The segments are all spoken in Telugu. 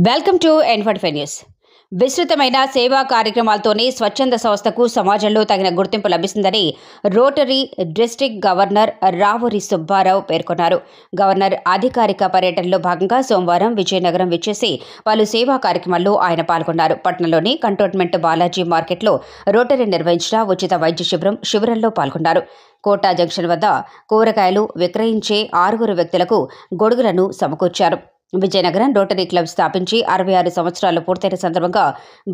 Welcome to N45 news. విస్తృతమైన సేవా కార్యక్రమాలతోనే స్వచ్ఛంద సంస్థకు సమాజంలో తగిన గుర్తింపు లభిస్తుందని rotary district governor Ravuri Subbarao పేర్కొన్నారు. గవర్నర్ అధికారిక పర్యటనలో భాగంగా సోమవారం విజయనగరం విచ్చేసి పలు సేవా కార్యక్రమాల్లో ఆయన పాల్గొన్నారు. పట్టణంలోని కంటోన్మెంట్ బాలాజీ మార్కెట్లో రోటరీ నిర్వహించిన ఉచిత వైద్య శిబిరంలో పాల్గొన్నారు. కోటా జంక్షన్ వద్ద కూరగాయలు విక్రయించే 6 వ్యక్తులకు గొడుగులను సమకూర్చారు. విజయనగరం రోటరీ క్లబ్ స్థాపించి 66 సంవత్సరాలు పూర్తయిన సందర్భంగా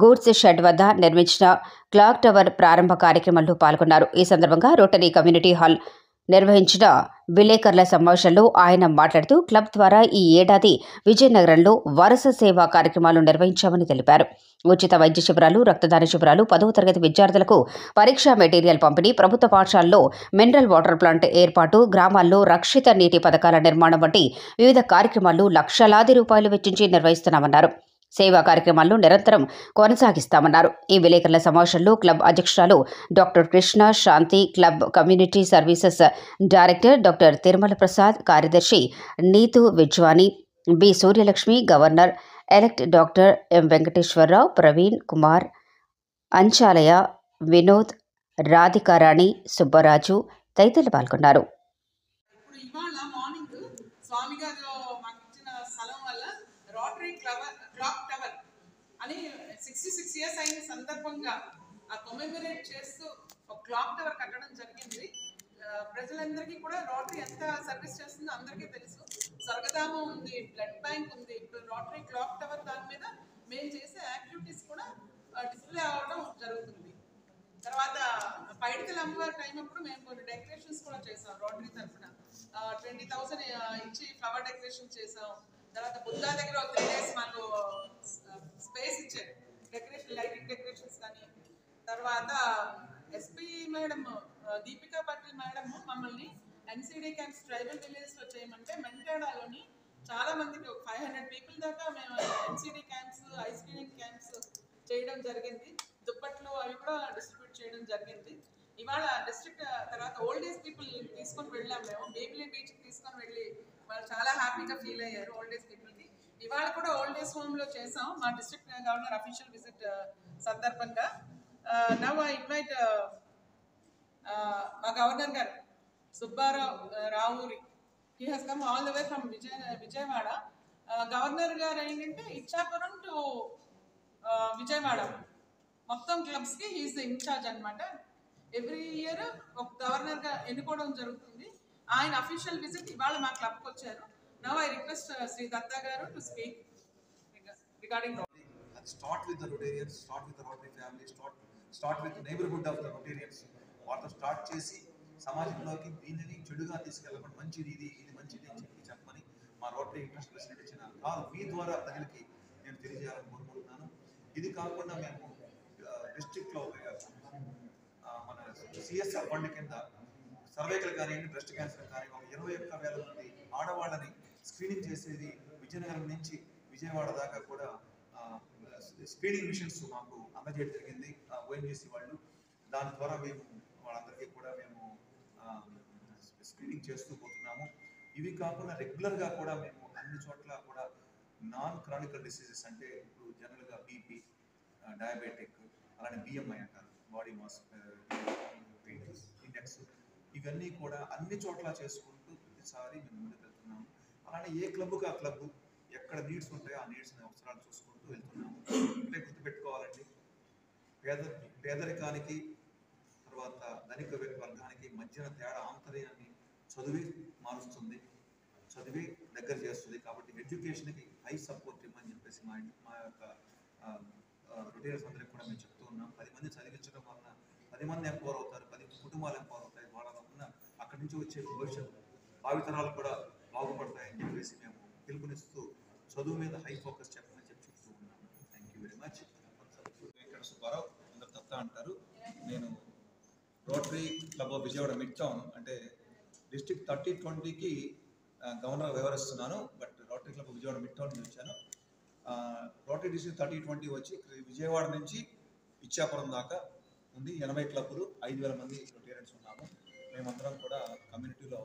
గూడ్స్ షెడ్ వద్ద నిర్మించిన క్లాక్ టవర్ ప్రారంభ కార్యక్రమంలో పాల్గొన్నారు. ఈ సందర్భంగా రోటరీ కమ్యూనిటీ హాల్ నిర్వహించిన విలేకరుల సమావేశంలో ఆయన మాట్లాడుతూ క్లబ్ ద్వారా ఈ ఏడాది విజయనగరంలో వరుస సేవా కార్యక్రమాలు నిర్వహించామని తెలిపారు. ఉచిత వైద్య శిబిరాలు, రక్తదాన శిబిరాలు, 10వ తరగతి విద్యార్థులకు పరీక్షా మెటీరియల్ పంపిణీ, ప్రభుత్వ పాఠశాలలో మినరల్ వాటర్ ప్లాంట్ ఏర్పాటు, గ్రామాల్లో రక్షిత నీటి పథకాల నిర్మాణం వంటి వివిధ కార్యక్రమాలు లక్షలాది రూపాయలు వెచ్చించి నిర్వహిస్తున్నామన్నారు. సేవా కార్యక్రమాలను నిరంతరం కొనసాగిస్తామన్నారు. ఈ విలేకరుల సమావేశంలో క్లబ్ అధ్యక్షురాలు doctor Krishna Shanthi, club community services director doctor Tirumala Prasad, కార్యదర్శి Neetu Vijwani, B Suryalakshmi, governor elect doctor M Venkateswararao, Praveen Kumar, అంచాలయ, వినోద్, రాధికారాణి, సుబ్బరాజు తదితరులు పాల్గొన్నారు. క్లాక్ టవర్ అని 66 ఇయర్స్ అయిన సందర్భంగా ఆ కమెమరేట్ చేస్తూ ఒక క్లాక్ టవర్ కట్టడం జరిగింది. ప్రజలందరికీ కూడా రోటరీ ఎంత సర్వీస్ చేస్తుందో అందరికీ తెలుసు. స్వర్గధామం ఉంది, బ్లడ్ బ్యాంక్ ఉంది. ఇప్పుడు రోటరీ క్లాక్ టవర్ దాని మీద మేము చేసే యాక్టివిటీస్ కూడా డిస్ప్లే అవ్వడం జరుగుతుంది. తర్వాత పైడికల్ అమ్మవారి టైం అప్పుడు మేము కొన్ని డెకరేషన్స్ కూడా చేసాం. రోటరీ తరఫున 20,000 ఇచ్చి ఫ్లవర్ డెకరేషన్ చేసాం. తర్వాత బుద్ధా దగ్గర 3 days మాకు స్పేస్ ఇచ్చారు, డెకరేషన్, లైటింగ్ డెకరేషన్స్ కానీ. తర్వాత SP madam Deepika Patel madam మమ్మల్ని ఎన్సీడీ క్యాంప్స్ ట్రైబల్ విలేజెస్లో చేయమంటే మెంటాడాలోని చాలా మందికి 500 people దాకా మేము NCD camps, ice cleaning camps చేయడం జరిగింది. దుప్పట్లు అవి కూడా డిస్ట్రిబ్యూట్ చేయడం జరిగింది. ఇవాళ డిస్ట్రిక్ట్ తర్వాత ఓల్డ్ ఏజ్ పీపుల్ తీసుకొని వెళ్ళాం. మేము బేబిలీ బీచ్కి తీసుకొని వెళ్ళి వాళ్ళు చాలా హ్యాపీగా ఫీల్ అయ్యారు ఓల్డ్ ఏజ్ పీపుల్కి. ఇవాళ కూడా ఓల్డ్ ఏజ్ హోమ్లో చేసాం మా డిస్ట్రిక్ట్ గవర్నర్ అఫీషియల్ విజిట్ సందర్భంగా. నవ్ ఐ ఇన్వైట్ మా గవర్నర్ గారు Subbarao Ravuri. He has come all the way from Vijayawada. Governor గారు ఏంటంటే ఇచ్చాపురం టు విజయవాడ మొత్తం క్లబ్స్కి హీఈస్ ద ఇన్ఛార్జ్ అనమాట. ఎవ్రీ ఇయర్ ఒక గవర్నర్గా ఎన్నుకోవడం జరుగుతుంది. ఆయన అఫీషియల్ విజిట్ ఇవాళ మా క్లబ్కి వచ్చారు. Now I request Shri Datta గారు to speak regarding. Start with the Rotarians, start with the Rotary family, start with the neighborhood of the Rotarians. వాళ్ళతో స్టార్ట్ చేసి సమాజంలోకి దీనిని చెడుగా తీసుకెళ్ళకుండా మంచిది, ఇది మంచిది అని చెప్పమని మా రోటరీ ఇంట్రెస్ట్ ప్రెసిడెంట్ ఇచ్చిన కాల్ మీ ద్వారా ప్రజలకి నేను తెలియజేయాలని కోరుకుంటున్నాను. ఇది కాకుండా మేము డిస్ట్రిక్ట్లో మన సిఎస్ఆర్ ఫండ్ కింద సర్వైకల్ కానివ్వండి, బ్రెస్ట్ క్యాన్సర్ కానీ 21,000 మంది ఆడవాళ్ళని స్క్రీనింగ్ చేసేది విజయనగరం నుంచి విజయవాడ దాకా కూడా స్క్రీనింగ్ మిషన్స్ మాకు అందజేయడం జరిగింది ఓఎన్జీసీ వాళ్ళు. దాని ద్వారా మేము వాళ్ళందరికీ కూడా మేము స్క్రీనింగ్ చేస్తూ పోతున్నాము. ఇవి కాకుండా రెగ్యులర్గా కూడా మేము అన్ని చోట్ల కూడా నాన్ క్రానికల్ డిసీజెస్ అంటే ఇప్పుడు జనరల్గా బీపీ, డయాబెటిక్, అలానే బిఎంఐ అంటారు, బాడీ మాస్ ఇండెక్స్, ఇవన్నీ కూడా అన్ని చోట్ల చేసుకుంటూ ప్రతిసారి మేము ముందుకు వెళ్తున్నాము. అలానే ఏ క్లబ్కి ఆ క్లబ్ ఎక్కడ నీడ్స్ ఉంటాయో ఆ నీడ్స్ అవసరాలు చూసుకుంటూ వెళ్తున్నాము. అంటే గుర్తుపెట్టుకోవాలండి, పేదరికానికి తర్వాత ధనిక వర్గానికి మధ్యన తేడా ఆంతర్యాన్ని చదివి మారుస్తుంది, చదివి దగ్గర చేస్తుంది. కాబట్టి ఎడ్యుకేషన్కి హై సపోర్ట్ ఇవ్వమని చెప్పేసి మా యొక్క రొటీరియన్స్ అందరికి కూడా మేము చెప్తూ ఉన్నాం. 10 మంది చదివించడం వలన 10 మంది ఎంపవర్ అవుతారు, 10 కుటుంబాలు ఎంపవర్ అవుతాయి. వాళ్ళ వలన అక్కడి నుంచి వచ్చే భవిష్యత్తు భావితరాలు కూడా బాగుపడతాయని చెప్పేసి మేము పిలుపునిస్తూ చదువు మీద హై ఫోకస్ చెప్పమని చెప్తూ ఉన్నాను. Thank you very much. ఇక్కడ సుబ్బారావు, అందరు దత్తా అంటారు. నేను Rotary club of Vijayawada midtown అంటే డిస్ట్రిక్ట్ 30-20కి గవర్నర్ వ్యవహరిస్తున్నాను. But Rotary club of Vijayawada midtown నుంచి వచ్చాను. రోటరీ డిస్ట్రిక్ట్ 30-20 వచ్చి విజయవాడ నుంచి ఇచ్చాపురం దాకా ఉంది. 80 క్లబ్లు, 5,000 మంది రొటేరియన్స్ ఉన్నాము. మేమందరం కూడా కమ్యూనిటీలో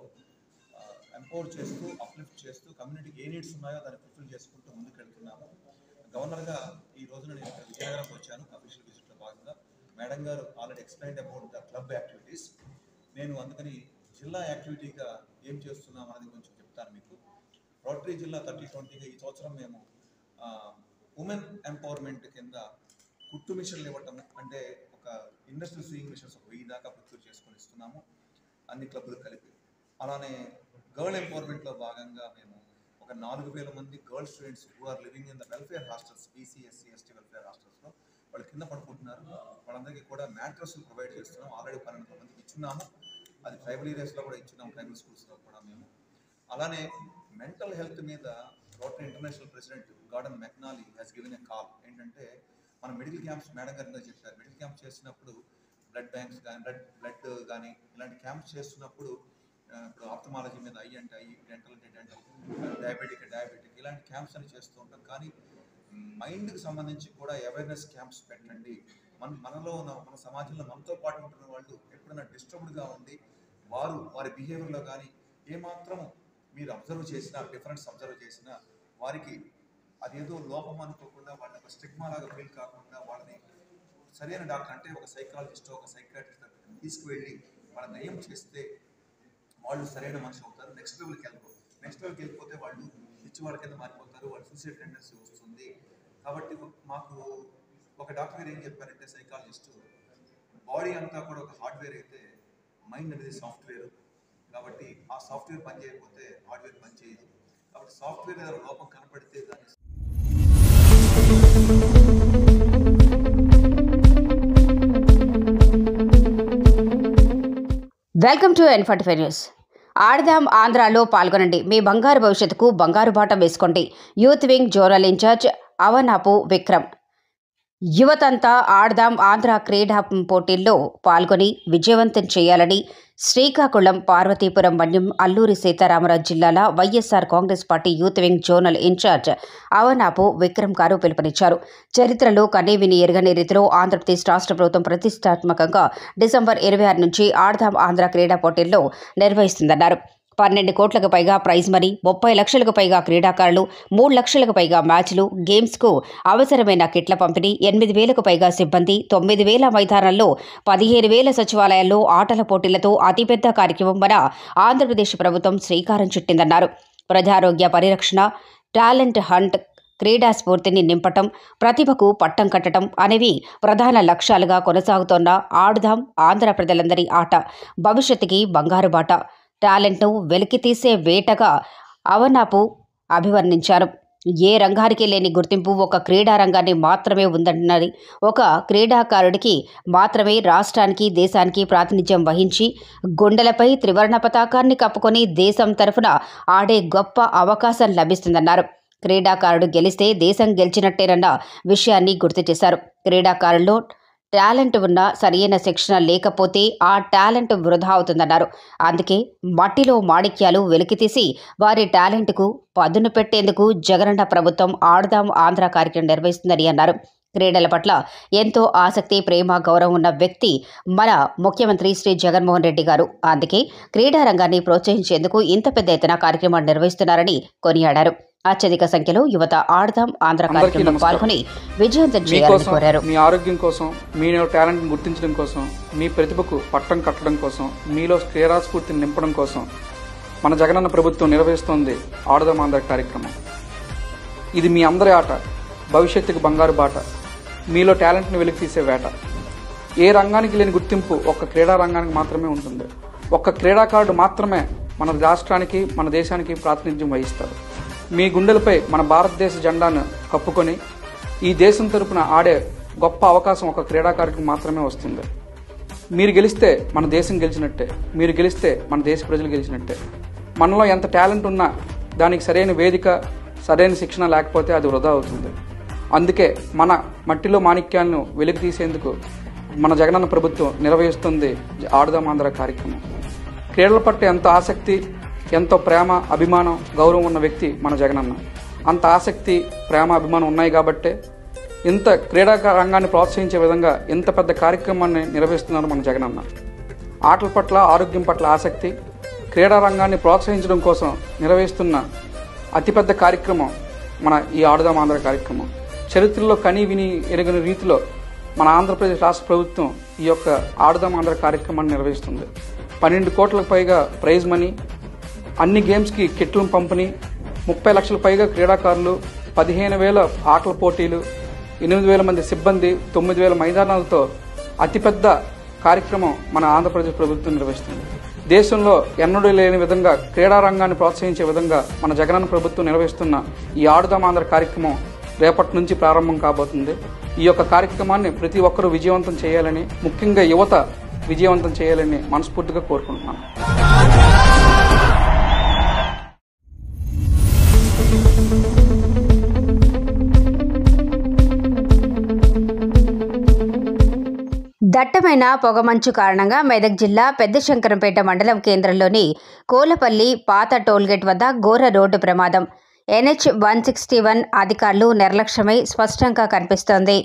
ఎంపవర్ చేస్తూ, అప్లిఫ్ట్ చేస్తూ, కమ్యూనిటీకి ఏ నీడ్స్ ఉన్నాయో దాన్ని ఫుల్ఫిల్ చేసుకుంటూ ముందుకు వెళ్తున్నాము. గవర్నర్గా ఈ రోజున నేను ఇక్కడ విజయనగరంకి వచ్చాను అఫీషియల్ విజిట్లో భాగంగా. మేడం గారు already explained about the club activities. నేను అందుకని జిల్లా యాక్టివిటీగా ఏం చేస్తున్నాం అనేది కొంచెం చెప్తాను మీకు. రోటరీ జిల్లా 30-20గా ఈ సంవత్సరం మేము ఉమెన్ ఎంపవర్మెంట్ కింద కుట్టు మిషన్లు ఇవ్వటం, అంటే ఒక ఇండస్ట్రియల్ సూయింగ్ మిషన్స్ 1000 దాకా ప్రొక్యూర్ చేసుకొని ఇస్తున్నాము అన్ని క్లబ్లు కలిపి. అలానే గర్ల్ ఎంపవర్మెంట్లో భాగంగా మేము ఒక 4000 మంది girl students who are living in the welfare hostels, BC SC ST welfare హాస్టల్స్లో వాళ్ళు కింద పడుకుంటున్నారు. వాళ్ళందరికీ కూడా మ్యాట్రస్లు ప్రొవైడ్ చేస్తున్నాం. ఆల్రెడీ 12 మందికి ఇచ్చున్నాము. అది ట్రైబల్ ఏరియాస్లో కూడా ఇచ్చున్నాము, ట్రైబల్ స్కూల్స్లో కూడా మేము. అలానే మెంటల్ హెల్త్ మీద Rotary international president Gordon McInally has given a call. ఏంటంటే మన మెడికల్ క్యాంప్స్ మేడం గారు చెప్పారు, మెడికల్ క్యాంప్స్ చేస్తున్నప్పుడు బ్లడ్ బ్యాంక్స్ కానీ బ్లడ్ కానీ ఇలాంటి క్యాంప్స్ చేస్తున్నప్పుడు ఇప్పుడు ఆప్థమాలజీ మీద ఐ అంటే ఐ, డెంటల్ అంటే డెంటల్, డయాబెటిక్ ఇలాంటి క్యాంప్స్ అని చేస్తూ ఉంటాం. కానీ మైండ్కి సంబంధించి కూడా అవేర్నెస్ క్యాంప్స్ పెట్టండి. మనలో ఉన్న మన సమాజంలో మనతో పాటు ఉంటున్న వాళ్ళు ఎప్పుడైనా డిస్టర్బ్డ్గా ఉండి వారి బిహేవియర్లో కానీ ఏమాత్రం మీరు అబ్జర్వ్ చేసినా, డిఫరెన్స్ అబ్జర్వ్ చేసినా వారికి అదేదో లోపం అనుకోకుండా వాళ్ళని ఒక స్టిగ్మా లాగా ఫీల్ కాకుండా వాళ్ళని సరైన డాక్టర్ అంటే ఒక సైకాలజిస్ట్, ఒక సైకాట్రిస్ట్ తీసుకువెళ్ళి వాళ్ళ నయం చేస్తే వాళ్ళు సరైన మనిషి అవుతారు. నెక్స్ట్ లెవెల్కి వెళ్ళిపోతే వాళ్ళు పిచ్చి వాళ్ళ కింద మారిపోతారు, వాళ్ళు సూసైడ్ టెండెన్సీ వస్తుంది. కాబట్టి మాకు ఒక డాక్టర్ గారు ఏం చెప్పారంటే, సైకాలజిస్ట్, బాడీ అంతా కూడా ఒక హార్డ్వేర్ అయితే మైండ్ అనేది సాఫ్ట్వేర్. కాబట్టి ఆ సాఫ్ట్వేర్ పని చేయకపోతే హార్డ్వేర్ పని చేయదు. కాబట్టి సాఫ్ట్వేర్ ఏదైనా లోపం కనపడితే దాన్ని వెల్కమ్ టు N45 న్యూస్. ఆడదాం ఆంధ్రాలో పాల్గొనండి, మీ బంగారు భవిష్యత్తుకు బంగారు బాట వేసుకోండి. Youth wing zonal incharge Avanapu Vikram. యువతంతా ఆడదాం ఆంధ్ర క్రీడా పోటీల్లో పాల్గొని విజయవంతం చేయాలని శ్రీకాకుళం, పార్వతీపురం మన్యం, అల్లూరి సీతారామరాజు జిల్లాల YSR Congress party youth wing zonal incharge Avanapu Vikram గారు పిలుపునిచ్చారు. చరిత్రలో కనీవిని ఎరగని రీతిలో ఆంధ్రప్రదేశ్ రాష్ట్ర ప్రభుత్వం ప్రతిష్టాత్మకంగా డిసెంబర్ 26 నుంచి ఆడదాం ఆంధ్ర క్రీడా పోటీల్లో నిర్వహిస్తుందన్నారు. 12 కోట్లకు పైగా ప్రైజ్ మనీ, 30 లక్షలకు పైగా క్రీడాకారులు, 3 లక్షలకు పైగా మ్యాచ్లు, గేమ్స్కు అవసరమైన కిట్ల పంపిణీ, 8,000కు పైగా సిబ్బంది, 9,000 మైదానాల్లో, 15,000 సచివాలయాల్లో ఆటల పోటీలతో అతిపెద్ద కార్యక్రమం మన ఆంధ్రప్రదేశ్ ప్రభుత్వం శ్రీకారం చుట్టిందన్నారు. ప్రజారోగ్య పరిరక్షణ, టాలెంట్ హంట్, క్రీడా స్ఫూర్తిని నింపటం, ప్రతిభకు పట్టం కట్టడం అనేవి ప్రధాన లక్ష్యాలుగా కొనసాగుతోన్న ఆడుదాం ఆంధ్ర ప్రజలందరి ఆట భవిష్యత్తుకి బంగారు బాట, టాలెంట్ను వెలికితీసే వేటగా అవనాపు అభివర్ణించారు. ఏ రంగానికి లేని గుర్తింపు ఒక క్రీడా రంగాన్ని మాత్రమే ఉందన్నది. ఒక క్రీడాకారుడికి మాత్రమే రాష్ట్రానికి, దేశానికి ప్రాతినిధ్యం వహించి గుండెలపై త్రివర్ణ పతాకాన్ని కప్పుకొని దేశం తరఫున ఆడే గొప్ప అవకాశం లభిస్తుందన్నారు. క్రీడాకారుడు గెలిస్తే దేశం గెలిచినట్టేనన్న విషయాన్ని గుర్తు చేశారు. క్రీడాకారుల్లో టాలెంట్ ఉన్న సరైన శిక్షణ లేకపోతే ఆ టాలెంట్ వృధా అవుతుందన్నారు. అందుకే మట్టిలో మాణిక్యాలు వెలికితీసి వారి టాలెంట్కు పదును పెట్టేందుకు జగనన్న ప్రభుత్వం ఆడదాం ఆంధ్ర కార్యక్రమం నిర్వహిస్తుందని అన్నారు. క్రీడల పట్ల ఎంతో ఆసక్తి, ప్రేమ, గౌరవం ఉన్న వ్యక్తి మన ముఖ్యమంత్రి శ్రీ జగన్మోహన్ రెడ్డి గారు. అందుకే క్రీడా రంగాన్ని ప్రోత్సహించేందుకు ఇంత పెద్ద ఎత్తున కార్యక్రమాన్ని నిర్వహిస్తున్నారని కొనియాడారు. అత్యధిక సంఖ్యలో యువత ఆడదాం ఆంధ్ర కార్యక్రమంలో పాల్గొని విజయవంతం చేయాలని కోరారు. మీ ఆరోగ్యం కోసం, మీ టాలెంట్ గుర్తించడం కోసం, మీ ప్రతిభకు పట్టం కట్టడం కోసం, మీలో క్రీడాస్ఫూర్తిని నింపడం కోసం మన జగనన్న ప్రభుత్వం నిర్వహిస్తోంది ఆడదాం ఆంధ్ర కార్యక్రమం. ఇది మీ అందరి ఆట, భవిష్యత్తుకు బంగారు బాట, మీలో టాలెంట్ని వెలికి తీసే వేట. ఏ రంగానికి లేని గుర్తింపు ఒక్క క్రీడా రంగానికి మాత్రమే ఉంటుంది. ఒక్క క్రీడాకారుడు మాత్రమే మన రాష్ట్రానికి, మన దేశానికి ప్రాతినిధ్యం వహిస్తారు. మీ గుండెలపై మన భారతదేశ జెండాను కప్పుకొని ఈ దేశం తరపున ఆడే గొప్ప అవకాశం ఒక క్రీడాకారుడికి మాత్రమే వస్తుంది. మీరు గెలిస్తే మన దేశం గెలిచినట్టే, మీరు గెలిస్తే మన దేశ ప్రజలు గెలిచినట్టే. మనలో ఎంత టాలెంట్ ఉన్నా దానికి సరైన వేదిక, సరైన శిక్షణ లేకపోతే అది వృధా అవుతుంది. అందుకే మన మట్టిలో మాణిక్యాలను వెలికి తీసేందుకు మన జగనన్న ప్రభుత్వం నిర్వహిస్తుంది ఆడదాం ఆంధ్ర కార్యక్రమం. క్రీడల పట్ల ఎంతో ఆసక్తి, ఎంతో ప్రేమ, అభిమానం, గౌరవం ఉన్న వ్యక్తి మన జగనన్న. అంత ఆసక్తి, ప్రేమ, అభిమానం ఉన్నాయి కాబట్టే ఇంత క్రీడా రంగాన్ని ప్రోత్సహించే విధంగా ఇంత పెద్ద కార్యక్రమాన్ని నిర్వహిస్తున్నారు మన జగనన్న. ఆటల పట్ల, ఆరోగ్యం పట్ల ఆసక్తి, క్రీడా రంగాన్ని ప్రోత్సహించడం కోసం నిర్వహిస్తున్న అతిపెద్ద కార్యక్రమం మన ఈ ఆడదాం ఆంధ్ర కార్యక్రమం. చరిత్రలో కని విని ఎరగని రీతిలో మన ఆంధ్రప్రదేశ్ రాష్ట్ర ప్రభుత్వం ఈ యొక్క ఆడుదాం ఆంధ్ర కార్యక్రమాన్ని నిర్వహిస్తుంది. 12 కోట్లకు పైగా ప్రైజ్ మనీ, అన్ని గేమ్స్కి కిట్లను పంపిణీ, 30 లక్షలకు పైగా క్రీడాకారులు, 15,000 ఆటల పోటీలు, 8,000 మంది సిబ్బంది, 9,000 మైదానాలతో అతిపెద్ద కార్యక్రమం మన ఆంధ్రప్రదేశ్ ప్రభుత్వం నిర్వహిస్తుంది. దేశంలో ఎన్నడూ లేని విధంగా క్రీడా రంగాన్ని ప్రోత్సహించే విధంగా మన జగనన్న ప్రభుత్వం నిర్వహిస్తున్న ఈ ఆడుదాం ఆంధ్ర కార్యక్రమం రేపటి నుంచి ప్రారంభం కాబోతుంది. ఈ యొక్క కార్యక్రమాన్ని ప్రతి ఒక్కరూ విజయవంతం చేయాలని, ముఖ్యంగా యువత విజయవంతం చేయాలని మనస్ఫూర్తిగా కోరుకుంటున్నాను. దట్టమైన పొగమంచు కారణంగా మెదక్ జిల్లా పెద్దశంకరంపేట మండలం కేంద్రంలోని కోలపల్లి పాత టోల్గేట్ వద్ద ఘోర రోడ్డు ప్రమాదం. NH 161 అధికారులు నిర్లక్ష్యమై స్పష్టంగా కనిపిస్తోంది.